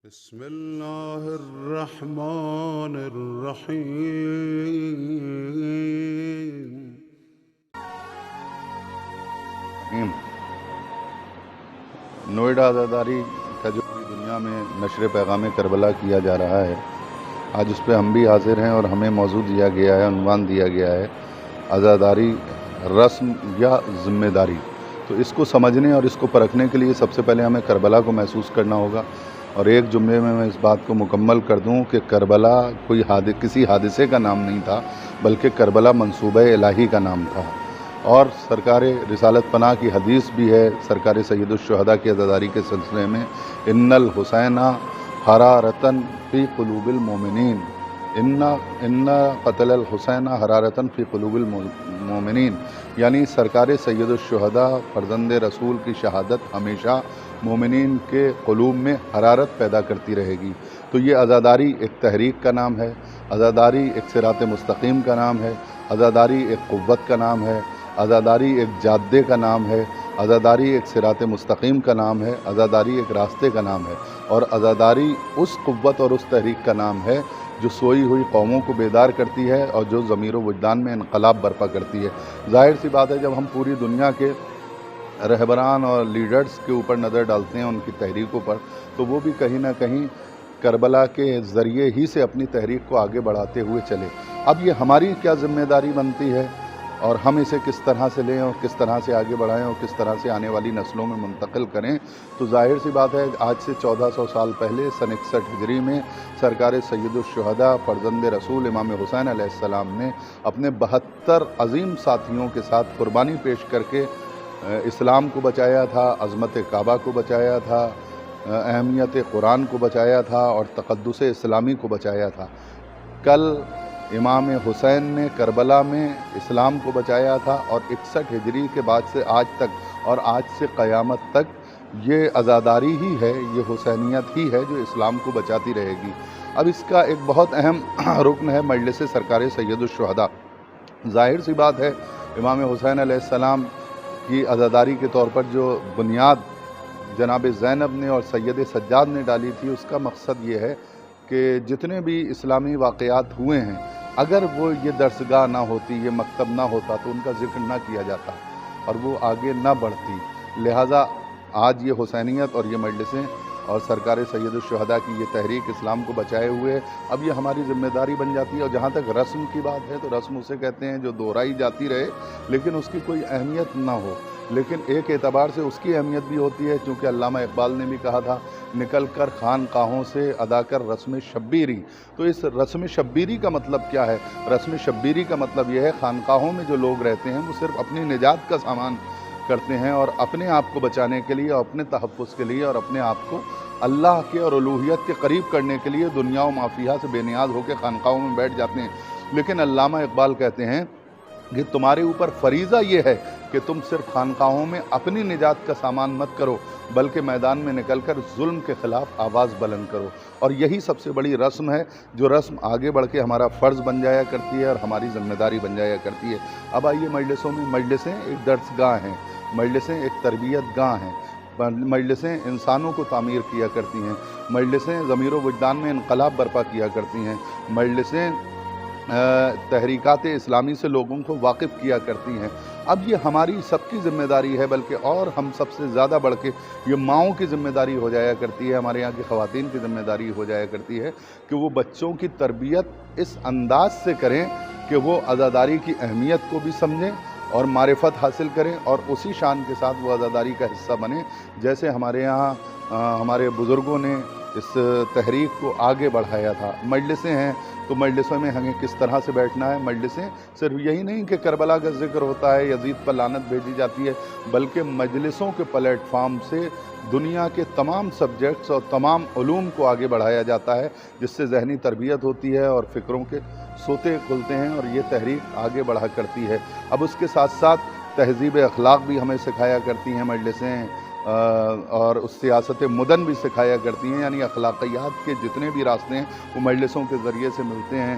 بسم الله الرحمن الرحيم نوئیڈا آزاداری کا جو پوری دنیا میں نشر پیغام کربلا کیا جا رہا ہے، آج اس پہ ہم بھی حاضر ہیں اور ہمیں موضوع دیا گیا ہے، عنوان دیا گیا ہے آزاداری رسم یا ذمہ داری۔ تو اس کو سمجھنے اور اس کو پرکھنے کے لیے سب سے پہلے ہمیں کربلا کو محسوس کرنا ہوگا، اور ایک جملے میں اس بات کو مکمل کر دوں کہ کربلا کسی حادثے کا نام نہیں تھا، بلکہ کربلا منصوبہ الہی کا نام تھا۔ اور سرکار رسالت پناہ کی حدیث بھی ہے سرکار سید الشہداء کی عزاداری کے سلسلے میں، ان الحسین حرارتن فی قلوب المومنین، ان قتل الحسین حرارتن فی قلوب المومنین، یعنی سرکار سید الشہداء فرزند رسول کی شہادت ہمیشہ مومنین کے قلوب میں حرارت پیدا کرتی رہے گی۔ تو یہ عزاداری ایک تحریک کا نام ہے، عزاداری ایک صراط مستقیم کا نام ہے، عزاداری ایک قوت کا نام ہے، عزاداری ایک جادے کا نام ہے، عزاداری ایک صراط مستقیم کا نام ہے، عزاداری ایک راستے کا نام ہے، اور عزاداری اس قوت اور اس تحریک کا نام ہے جو سوئی ہوئی قوموں کو بیدار کرتی ہے اور جو ضمیر و وجدان میں انقلاب برپا کرتی ہے۔ ظاہر سی بات ہے، جب ہم پوری دنیا کے رہبران اور لیڈرز کے اوپر نظر ڈالتے ہیں ان کی تحریکوں پر، تو وہ بھی کہیں نہ کہیں کربلا کے ذریعے ہی سے اپنی تحریک کو آگے بڑھاتے ہوئے چلے۔ اب یہ ہماری کیا ذمہ داری بنتی ہے اور ہم اسے کس طرح سے لیں اور کس طرح سے آگے بڑھائیں اور کس طرح سے آنے والی نسلوں میں منتقل کریں؟ تو ظاہر سی بات ہے، آج سے 1400 سال پہلے سن 61 ہجری میں سرکار سید الشہداء فرزند رسول امام حسین علیہ السلام نے اپنے 72 عظیم ساتھیوں کے ساتھ قربانی پیش کر کے اسلام کو بچایا تھا، عظمت کعبہ کو بچایا تھا، اہمیت قرآن کو بچایا تھا اور تقدس اسلامی کو بچایا تھا۔ کل امام حسین نے کربلا میں اسلام کو بچایا تھا، اور 61 ہجری کے بعد سے آج تک اور آج سے قیامت تک یہ عزاداری ہی ہے، یہ حسینیت ہی ہے جو اسلام کو بچاتی رہے گی۔ اب اس کا ایک بہت اہم رکن ہے مجلس سرکار سید الشہداء۔ ظاہر سی بات ہے، امام حسین علیہ السلام کی عزاداری کے طور پر جو بنیاد جناب زینب نے اور سید سجاد نے ڈالی تھی، اس کا مقصد یہ ہے کہ جتنے بھی اسلامی واقعات ہوئے ہیں، اگر وہ یہ درسگاہ نہ ہوتی، یہ مکتب نہ ہوتا، تو ان کا ذکر نہ کیا جاتا اور وہ آگے نہ بڑھتی۔ لہٰذا آج یہ حسینیت اور یہ مجلسیں اور سرکار سید الشہداء کی یہ تحریک اسلام کو بچائے ہوئے، اب یہ ہماری ذمہ داری بن جاتی ہے۔ اور جہاں تک رسم کی بات ہے، تو رسم اسے کہتے ہیں جو دہرائی جاتی رہے لیکن اس کی کوئی اہمیت نہ ہو، لیکن ایک اعتبار سے اس کی اہمیت بھی ہوتی ہے، چونکہ علامہ اقبال نے بھی کہا تھا، نکل کر خانقاہوں سے ادا کر رسم شبیری۔ تو اس رسم شبیری کا مطلب کیا ہے؟ رسم شبیری کا مطلب یہ ہے، خانقاہوں میں جو لوگ رہتے ہیں وہ صرف اپنی نجات کا سامان کرتے ہیں، اور اپنے آپ کو بچانے کے لیے اور اپنے تحفظ کے لیے اور اپنے آپ کو اللہ کے اور الوہیت کے قریب کرنے کے لیے دنیا و مافیہ سے بے نیاز ہو کے خانقاہوں میں بیٹھ جاتے ہیں۔ لیکن علامہ اقبال کہتے ہیں کہ تمہارے اوپر فریضہ یہ ہے کہ تم صرف خانقاہوں میں اپنی نجات کا سامان مت کرو، بلکہ میدان میں نکل کر ظلم کے خلاف آواز بلند کرو۔ اور یہی سب سے بڑی رسم ہے، جو رسم آگے بڑھ کے ہمارا فرض بن جایا کرتی ہے اور ہماری ذمہ داری بن جایا کرتی ہے۔ اب آئیے مجلسوں میں، مجلسیں ایک درسگاہ ہیں، مجلسیں ایک تربیت گاہ ہیں، مجلسیں انسانوں کو تعمیر کیا کرتی ہیں، مجلسیں ضمیر و وجدان میں انقلاب برپا کیا کرتی ہیں، مجلسیں تحریکات اسلامی سے لوگوں کو واقف کیا کرتی ہیں۔ اب یہ ہماری سب کی ذمہ داری ہے، بلکہ اور ہم سب سے زیادہ بڑھ کے یہ ماؤں کی ذمہ داری ہو جایا کرتی ہے، ہمارے یہاں کی خواتین کی ذمہ داری ہو جایا کرتی ہے کہ وہ بچوں کی تربیت اس انداز سے کریں کہ وہ عزاداری کی اہمیت کو بھی سمجھیں اور معرفت حاصل کریں، اور اسی شان کے ساتھ وہ عزاداری کا حصہ بنیں جیسے ہمارے یہاں ہمارے بزرگوں نے اس تحریک کو آگے بڑھایا تھا۔ مجلسیں ہیں، تو مجلسوں میں ہمیں کس طرح سے بیٹھنا ہے؟ مجلسیں صرف یہی نہیں کہ کربلا کا ذکر ہوتا ہے، یزید پر لعنت بھیجی جاتی ہے، بلکہ مجلسوں کے پلیٹ فارم سے دنیا کے تمام سبجیکٹس اور تمام علوم کو آگے بڑھایا جاتا ہے، جس سے ذہنی تربیت ہوتی ہے اور فکروں کے سوتے کھلتے ہیں، اور یہ تحریک آگے بڑھا کرتی ہے۔ اب اس کے ساتھ ساتھ تہذیب اخلاق بھی ہمیں سکھایا کرتی ہیں مجلسیں، اور اس سیاست مدن بھی سکھایا کرتی ہیں، یعنی اخلاقیات کے جتنے بھی راستے ہیں وہ مجلسوں کے ذریعے سے ملتے ہیں۔